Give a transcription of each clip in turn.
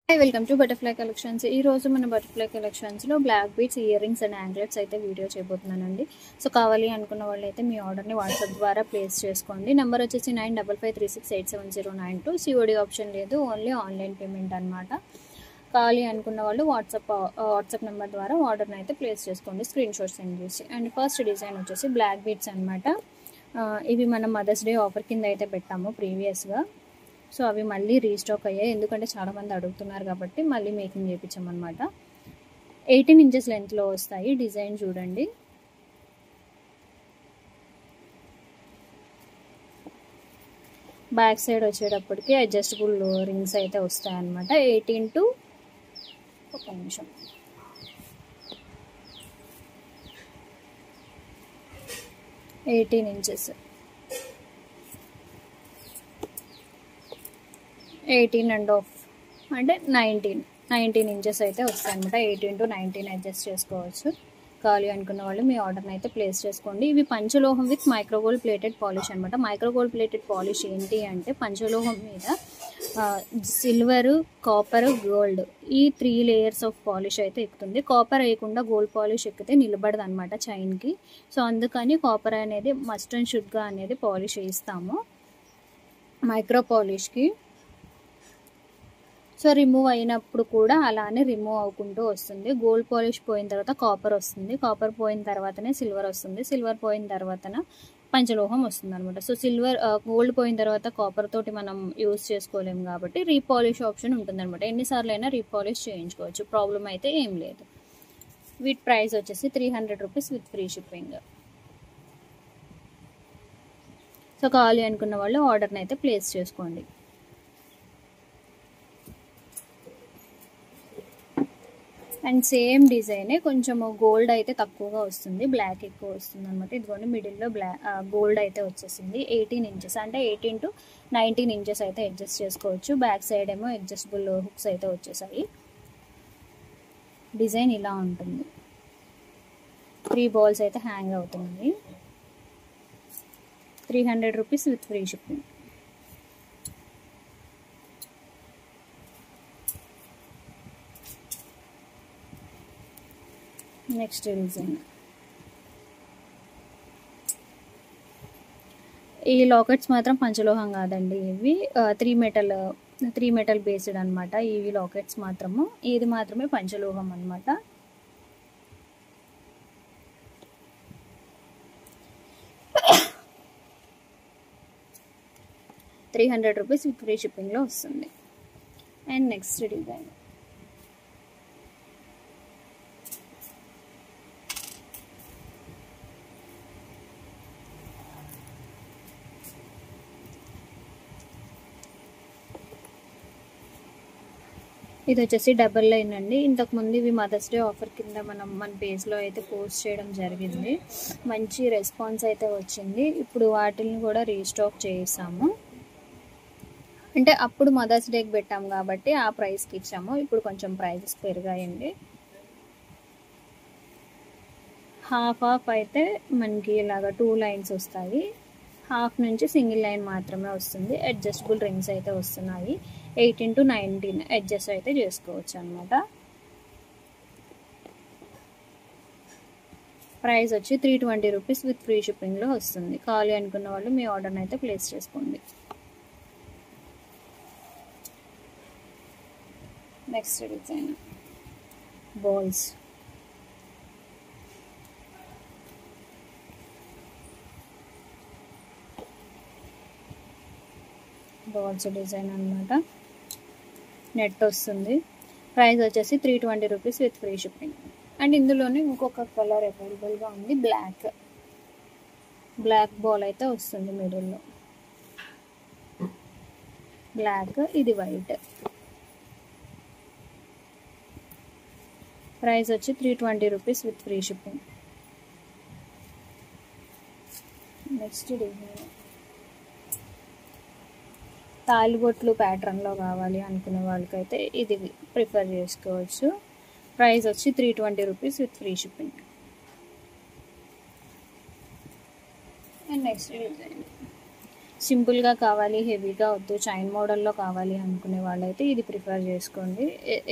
Hi, welcome to Butterfly Collections. ఈ రోజు మన బటర్ఫ్లై కలెక్షన్స్ లో black beads ear rings and anklets అయితే వీడియో చేయబోతున్నానండి. సో కావాలి అనుకున్న వాళ్ళు అయితే మీ ఆర్డర్ని వాట్సాప్ ద్వారా ప్లేస్ చేసుకోండి. నెంబర్ వచ్చేసి 9553687092. సిఓడి ఆప్షన్ లేదు, ఓన్లీ ఆన్లైన్ పేమెంట్ అనమాట. కావాలి అనుకున్న వాళ్ళు వాట్సాప్ నెంబర్ ద్వారా ఆర్డర్ని అయితే ప్లేస్ చేసుకోండి, స్క్రీన్ షాట్ సెండ్ చేసి. అండ్ ఫస్ట్ డిజైన్ వచ్చేసి బ్లాక్ బీడ్స్ అనమాట. ఇవి మనం మదర్స్ డే ఆఫర్ కింద అయితే పెట్టాము ప్రీవియస్గా. సో అవి మళ్ళీ రీస్టాక్ అయ్యాయి, ఎందుకంటే చాలామంది అడుగుతున్నారు కాబట్టి మళ్ళీ మేకింగ్ చేయించామన్నమాట. 18 ఇంచెస్ లెంత్లో వస్తాయి. డిజైన్ చూడండి. బ్యాక్ సైడ్ వచ్చేటప్పటికి అడ్జస్టబుల్ రింగ్స్ అయితే వస్తాయి అన్నమాట. 18 ఇంచెస్, 18.5 అంటే 19 ఇంచెస్ అయితే వస్తాయి అనమాట. 18 to 19 అడ్జస్ట్ చేసుకోవచ్చు. కావాలి అనుకున్న వాళ్ళు మీ ఆర్డర్ని అయితే ప్లేస్ చేసుకోండి. ఇవి పంచలోహం విత్ మైక్రోగోల్డ్ ప్లేటెడ్ పాలిష్ అనమాట. మైక్రోగోల్డ్ ప్లేటెడ్ పాలిష్ ఏంటి అంటే పంచలోహం మీద సిల్వర్, కాపర్, గోల్డ్ ఈ 3 లేయర్స్ ఆఫ్ పాలిష్ అయితే ఎక్కుతుంది. కాపర్ వేయకుండా గోల్డ్ పాలిష్ ఎక్కితే నిలబడదు అనమాట చైన్కి. సో అందుకని కాపర్ అనేది మస్ట్ అండ్ షుడ్గా అనేది పాలిష్ వేస్తాము మైక్రో పాలిష్కి. సో రిమూవ్ అయినప్పుడు కూడా అలానే రిమూవ్ అవ్వకుంటూ వస్తుంది. గోల్డ్ పాలిష్ పోయిన తర్వాత కాపర్ వస్తుంది, కాపర్ పోయిన తర్వాతనే సిల్వర్ వస్తుంది, సిల్వర్ పోయిన తర్వాతన పంచలోహం వస్తుంది అనమాట. సో గోల్డ్ పోయిన తర్వాత కాపర్ తోటి మనం యూజ్ చేసుకోలేము కాబట్టి రీపాలిష్ ఆప్షన్ ఉంటుంది అనమాట. ఎన్నిసార్లు అయినా రీపాలిష్ చేయించుకోవచ్చు, ప్రాబ్లం అయితే ఏం లేదు. వీటి ప్రైస్ వచ్చేసి 300 rupees with free shipping. So కావాలి అనుకున్న వాళ్ళు ఆర్డర్ని అయితే ప్లేస్ చేసుకోండి. అండ్ సేమ్ డిజైనే కొంచెం గోల్డ్ అయితే తక్కువగా వస్తుంది, బ్లాక్ ఎక్కువ వస్తుంది అనమాట. ఇదిగోండి మిడిల్లో గోల్డ్ అయితే వచ్చేసింది. 18 ఇంచెస్ అంటే 18 to 19 ఇంచెస్ అయితే అడ్జస్ట్ చేసుకోవచ్చు. బ్యాక్ సైడ్ ఏమో అడ్జస్టబుల్ హుక్స్ అయితే వచ్చేసాయి. డిజైన్ ఇలా ఉంటుంది. 3 బాల్స్ అయితే హ్యాంగ్ అవుతుంది. 300 rupees with free shipping. Next design, ఈ లాకెట్స్ మాత్రం పంచలోహం కాదండి, ఇవి 3 మెటల్ బేస్డ్ అనమాట. ఇవి లాకెట్స్ మాత్రము, ఇది మాత్రమే పంచలోహం అనమాట. $300 విత్ ఫ్రీ షిప్పింగ్లో వస్తుంది. అండ్ నెక్స్ట్ డిజైన్, ఇది వచ్చేసి డబల్ లైన్ అండి. ఇంతకుముందు ఇవి మదర్స్ డే ఆఫర్ కింద మన పేజ్లో అయితే పోస్ట్ చేయడం జరిగింది. మంచి రెస్పాన్స్ అయితే వచ్చింది. ఇప్పుడు వాటిని కూడా రీస్టాక్ చేసాము. అంటే అప్పుడు మదర్స్ డేకి పెట్టాము కాబట్టి ఆ ప్రైస్కి ఇచ్చాము. ఇప్పుడు కొంచెం ప్రైజెస్ పెరిగాయండి. హాఫ్ అయితే మనకి ఇలాగా 2 లైన్స్ వస్తాయి, హాఫ్ నుంచి సింగిల్ లైన్ మాత్రమే వస్తుంది. అడ్జస్టబుల్ రింగ్స్ అయితే వస్తున్నాయి. 18 to 19 అడ్జస్ట్ అయితే చేసుకోవచ్చు అనమాట. ప్రైస్ వచ్చి 320 రూపీస్ విత్ ఫ్రీ షిప్పింగ్లో వస్తుంది. కావాలి అనుకున్న వాళ్ళు మీ ఆర్డర్ని అయితే ప్లేస్ చేసుకోండి. నెక్స్ట్ డిజైన్ బాల్స్, డిజైన్ అనమాట. నెట్ వస్తుంది. ప్రైస్ వచ్చేసి 320 rupees with free shipping. And ఇందులోనే ఇంకొక కలర్ అవైలబుల్గా ఉంది, బ్లాక్ బాల్ అయితే వస్తుంది మిడిల్లో. బ్లాక్, ఇది వైట్. ప్రైస్ వచ్చి 320 rupees with free shipping. Next design, తాలిబొట్లు ప్యాటర్న్లో కావాలి అనుకునే వాళ్ళకైతే ఇది ప్రిఫర్ చేసుకోవచ్చు. ప్రైస్ వచ్చి 320 rupees with free shipping. And next design, సింపుల్గా కావాలి, హెవీగా వద్దు, చైన్ మోడల్లో కావాలి అనుకునే వాళ్ళైతే ఇది ప్రిఫర్ చేసుకోండి.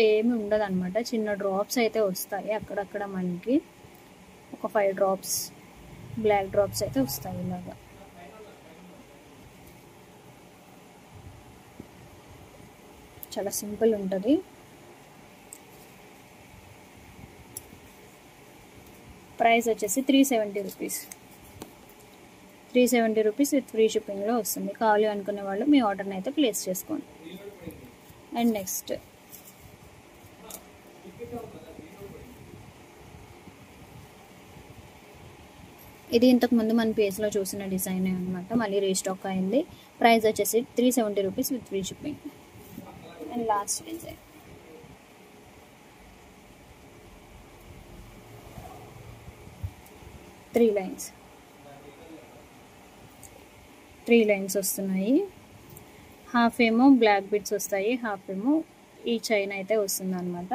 ఏమి ఉండదు అనమాట, చిన్న డ్రాప్స్ అయితే వస్తాయి అక్కడక్కడ, మనకి ఒక 5 డ్రాప్స్ బ్లాక్ డ్రాప్స్ అయితే వస్తాయి ఇలాగా. చాలా సింపుల్ ఉంటుంది. ప్రైస్ వచ్చేసి 370 రూపీస్. 370 రూపీస్ విత్ ఫ్రీ షిప్పింగ్లో వస్తుంది. కావాలి అనుకునే వాళ్ళు మీ ఆర్డర్ని అయితే ప్లేస్ చేసుకోండి. అండ్ నెక్స్ట్ ఇది ఇంతకుముందు మన పేజ్లో చూసిన డిజైన్ అనమాట, మళ్ళీ రీస్టాక్ అయింది. ప్రైస్ వచ్చేసి 370 rupees with free shipping. And last design 3 lines వస్తున్నాయి. హాఫ్ ఏమో బ్లాక్ బిట్స్ వస్తాయి, హాఫ్ ఏమో ఈ చైన్ అయితే వస్తుంది అనమాట.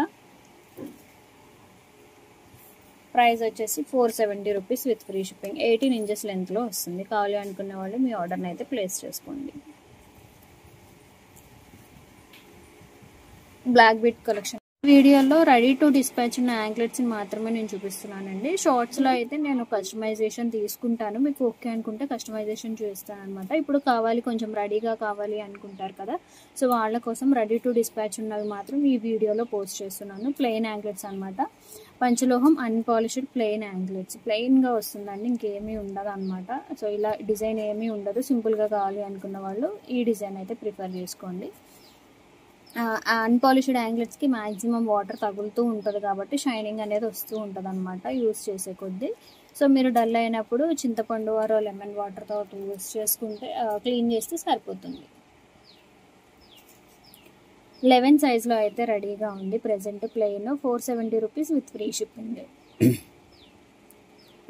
ప్రైస్ వచ్చేసి 470 rupees with free shipping. 18 inches లెంత్లో వస్తుంది. కావాలి అనుకున్న వాళ్ళు మీ ఆర్డర్ని అయితే ప్లేస్ చేసుకోండి. బ్లాక్ బిట్ కలెక్షన్ వీడియోలో రెడీ టు డిస్పాచ్ ఉన్న యాంక్లెట్స్ని మాత్రమే నేను చూపిస్తున్నానండి. షార్ట్స్లో అయితే నేను కస్టమైజేషన్ తీసుకుంటాను, మీకు ఓకే అనుకుంటే కస్టమైజేషన్ చేస్తాను అనమాట. ఇప్పుడు కావాలి, కొంచెం రెడీగా కావాలి అనుకుంటారు కదా, సో వాళ్ళ కోసం రెడీ టు డిస్పాచ్ ఉన్నవి మాత్రం ఈ వీడియోలో పోస్ట్ చేస్తున్నాను. ప్లెయిన్ యాంక్లెట్స్ అనమాట, పంచలోహం అన్పాలిష్డ్ ప్లెయిన్ యాంక్లెట్స్. ప్లెయిన్గా వస్తుందండి, ఇంకేమీ ఉండదు అనమాట. సో ఇలా డిజైన్ ఏమీ ఉండదు. సింపుల్గా కావాలి అనుకున్న వాళ్ళు ఈ డిజైన్ అయితే ప్రిఫర్ చేసుకోండి. అన్పాలిష్డ్ యాంక్లెట్స్కి మ్యాక్సిమం వాటర్ తగులుతూ ఉంటుంది కాబట్టి షైనింగ్ అనేది వస్తూ ఉంటుంది అనమాట యూస్ చేసే కొద్దీ. సో మీరు డల్ అయినప్పుడు చింతపండు ఆర్ లెమన్ వాటర్తో యూస్ చేసుకుంటే క్లీన్ చేస్తే సరిపోతుంది. 11 సైజ్లో అయితే రెడీగా ఉంది present. Plain 470 rupees with free shipping.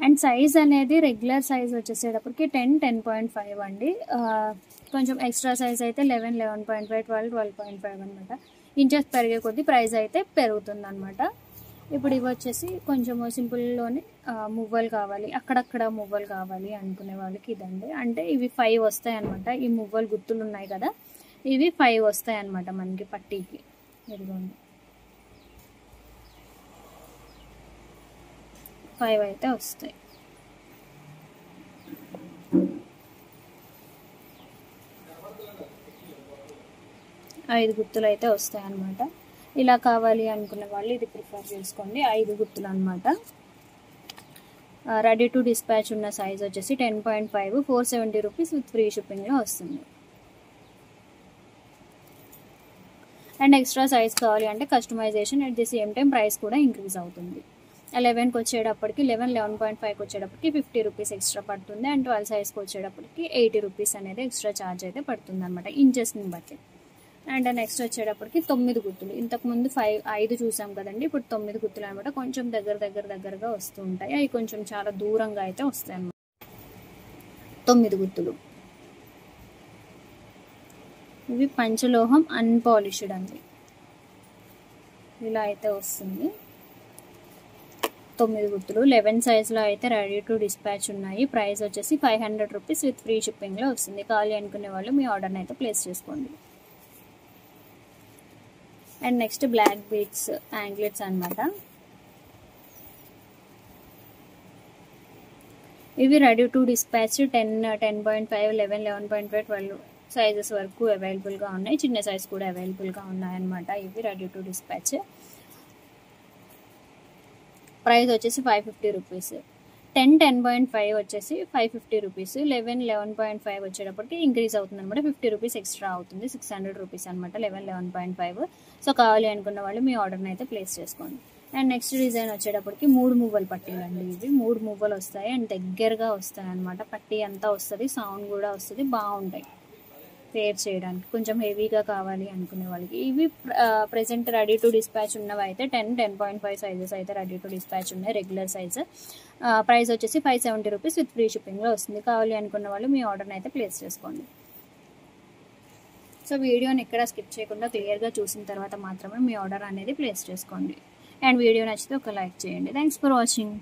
And size అనేది రెగ్యులర్ సైజ్ వచ్చేసేటప్పటికి 10, 10.5 అండి. కొంచెం ఎక్స్ట్రా సైజ్ అయితే 11, 11.5, 12, 12.5 అనమాట. ఇంచెస్ పెరిగే కొద్దీ ప్రైస్ అయితే పెరుగుతుంది అనమాట. ఇప్పుడు ఇవి వచ్చేసి కొంచెం సింపుల్లోనే మువ్వలు కావాలి, అక్కడక్కడ మువ్వలు కావాలి అనుకునే వాళ్ళకి ఇదండి. అంటే ఇవి 5 వస్తాయి అనమాట. ఈ మువ్వలు గుర్తులు ఉన్నాయి కదా, ఇవి 5 వస్తాయి అనమాట మనకి పట్టీకి. ఇదిగోండి 5 అయితే వస్తాయి. ఐదు గుర్తులు అయితే వస్తాయి అన్నమాట. ఇలా కావాలి అనుకునే వాళ్ళు ఇది ప్రిఫర్ చేసుకోండి. 5 గుర్తులు అనమాట. రెడీ టు డిస్పాచ్ ఉన్న సైజ్ వచ్చేసి 10.5, 470 రూపీస్ విత్ ఫ్రీ షిప్పింగ్లో వస్తుంది. అండ్ ఎక్స్ట్రా సైజ్ కావాలి అంటే customization, at the same time price కూడా ఇంక్రీజ్ అవుతుంది. 11కి వచ్చేటప్పటికి 11, 11.5కి వచ్చేటప్పటికి 50 రూపీస్ ఎక్స్ట్రా పడుతుంది. అండ్ 12 సైజ్కి వచ్చేటప్పటికి 80 రూపీస్ అనేది ఎక్స్ట్రా ఛార్జ్ అయితే పడుతుంది అనమాట, ఇంచెస్ని బట్టి. అండ్ నెక్స్ట్ వచ్చేటప్పటికి 9 గుర్తులు. ఇంతకుముందు 5 చూసాం కదండి, ఇప్పుడు 9 గుర్తులు అనమాట. కొంచెం దగ్గరగా వస్తూ ఉంటాయి, అవి కొంచెం చాలా దూరంగా అయితే వస్తాయి అన్నమాట. 9 గుర్తులు ఇవి పంచలోహం అన్పాలిష్డ్ అండి. ఇలా అయితే వస్తుంది. 9 గుర్తులు 11 సైజ్లో అయితే రెడీ టు డిస్పాచ్ ఉన్నాయి. ప్రైస్ వచ్చేసి 500 రూపీస్ విత్ ఫ్రీ షిప్పింగ్లో వస్తుంది. కావాలి అనుకునే వాళ్ళు మీ ఆర్డర్ని అయితే ప్లేస్ చేసుకోండి. And next black beads anklets అనమాట. ఇవి రెడీ టు డిస్పాచ్ 10, 10.5, 11, 11.5, 12 సైజెస్ వరకు అవైలబుల్గా ఉన్నాయి. చిన్న సైజ్ కూడా అవైలబుల్గా ఉన్నాయన్నమాట. ఇవి రెడీ టు డిస్పాచ్. ప్రైస్ వచ్చేసి 550 రూపీస్. 10, 10.5 వచ్చేసి 550 రూపీస్. 11, 11.5 వచ్చేటప్పటికి ఇంక్రీజ్ అవుతుంది అనమాట. 50 రూపీస్ ఎక్స్ట్రా అవుతుంది. 600 రూపీస్ అనమాట 11, 11.5. సో కావాలి అనుకున్న వాళ్ళు మీ ఆర్డర్ని అయితే ప్లేస్ చేసుకోండి. అండ్ నెక్స్ట్ డిజైన్ వచ్చేటప్పటికి 3 మువ్వలు పట్టీలు అండి. ఇవి 3 మువ్వలు వస్తాయి అండ్ దగ్గరగా వస్తాయి అనమాట. పట్టీ అంతా వస్తుంది, సౌండ్ కూడా వస్తుంది, బాగుంటాయి పేర్ చేయడానికి. కొంచెం హెవీగా కావాలి అనుకునే వాళ్ళకి ఇవి ప్రెసెంట్ రెడీ టు డిస్పాచ్ ఉన్నవి అయితే 10, 10.5 సైజెస్ అయితే రెడీ టు డిస్పాచ్ ఉన్నాయి, రెగ్యులర్ సైజ్. ప్రైస్ వచ్చేసి 570 రూపీస్ విత్ ఫ్రీ షిప్పింగ్లో వస్తుంది. కావాలి అనుకున్న వాళ్ళు మీ ఆర్డర్ని అయితే ప్లేస్ చేసుకోండి. సో వీడియోని ఎక్కడ స్కిప్ చేయకుండా క్లియర్గా చూసిన తర్వాత మాత్రమే మీ ఆర్డర్ అనేది ప్లేస్ చేసుకోండి. అండ్ వీడియో నచ్చితే ఒక లైక్ చేయండి. Thanks for watching.